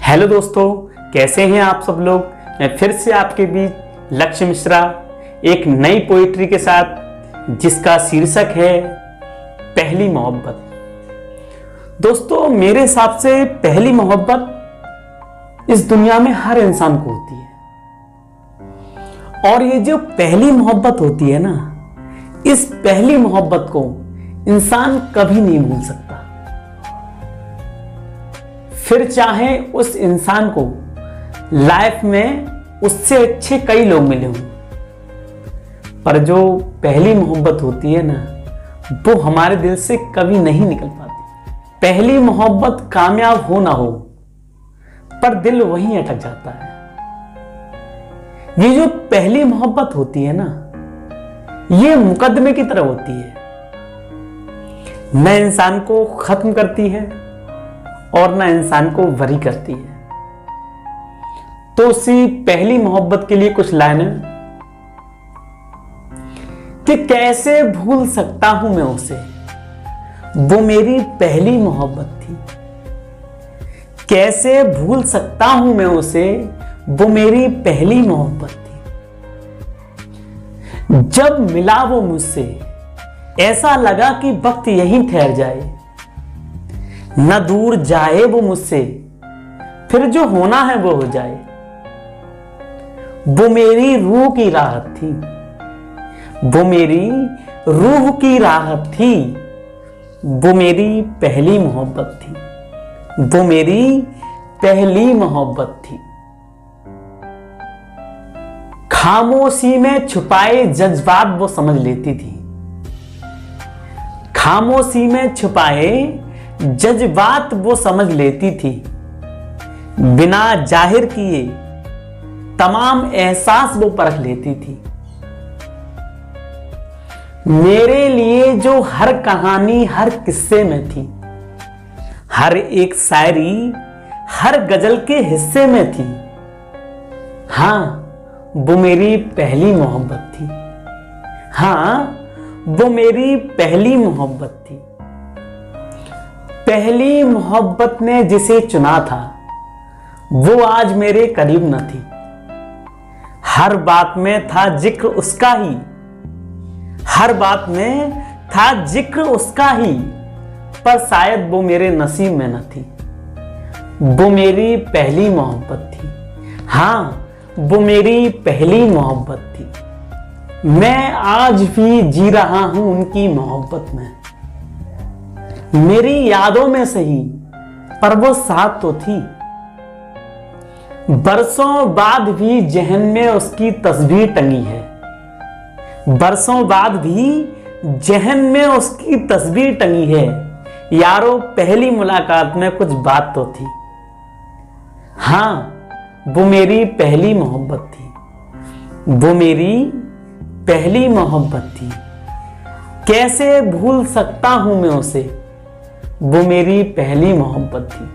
Hello दोस्तों, कैसे हैं आप सब लोग। मैं फिर से आपके बीच लक्ष्य मिश्रा एक नई पोइट्री के साथ, जिसका शीर्षक है पहली मोहब्बत। दोस्तों, मेरे हिसाब से पहली मोहब्बत इस दुनिया में हर इंसान को होती है, और ये जो पहली मोहब्बत होती है ना, इस पहली मोहब्बत को इंसान कभी नहीं भूल सकता। फिर चाहे उस इंसान को लाइफ में उससे अच्छे कई लोग मिले हों, पर जो पहली मोहब्बत होती है ना, वो हमारे दिल से कभी नहीं निकल पाती। पहली मोहब्बत कामयाब हो ना हो, पर दिल वहीं अटक जाता है। ये जो पहली मोहब्बत होती है ना, ये मुकदमे की तरह होती है, न इंसान को खत्म करती है और ना इंसान को वरी करती है। तो उसी पहली मोहब्बत के लिए कुछ लाइनें कि कैसे भूल सकता हूं मैं उसे, वो मेरी पहली मोहब्बत थी। कैसे भूल सकता हूं मैं उसे, वो मेरी पहली मोहब्बत थी। जब मिला वो मुझसे, ऐसा लगा कि वक्त यहीं ठहर जाए, न दूर जाए वो मुझसे, फिर जो होना है वो हो जाए। वो मेरी रूह की राहत थी, वो मेरी रूह की राहत थी। वो मेरी पहली मोहब्बत थी, वो मेरी पहली मोहब्बत थी। खामोशी में छुपाए जज्बात वो समझ लेती थी, खामोशी में छुपाए जज्बात वो समझ लेती थी। बिना जाहिर किए तमाम एहसास वो परख लेती थी। मेरे लिए जो हर कहानी हर किस्से में थी, हर एक शायरी हर गजल के हिस्से में थी। हां, वो मेरी पहली मोहब्बत थी। हां, वो मेरी पहली मोहब्बत थी। पहली मोहब्बत ने जिसे चुना था, वो आज मेरे करीब न थी। हर बात में था जिक्र उसका ही, हर बात में था जिक्र उसका ही, पर शायद वो मेरे नसीब में न थी। वो मेरी पहली मोहब्बत थी। हां, वो मेरी पहली मोहब्बत थी। मैं आज भी जी रहा हूं उनकी मोहब्बत में, मेरी यादों में सही, पर वो साथ तो थी। बरसों बाद भी जहन में उसकी तस्वीर टंगी है, बरसों बाद भी जहन में उसकी तस्वीर टंगी है। यारो, पहली मुलाकात में कुछ बात तो थी। हां, वो मेरी पहली मोहब्बत थी, वो मेरी पहली मोहब्बत थी। कैसे भूल सकता हूं मैं उसे, वो मेरी पहली मोहब्बत थी।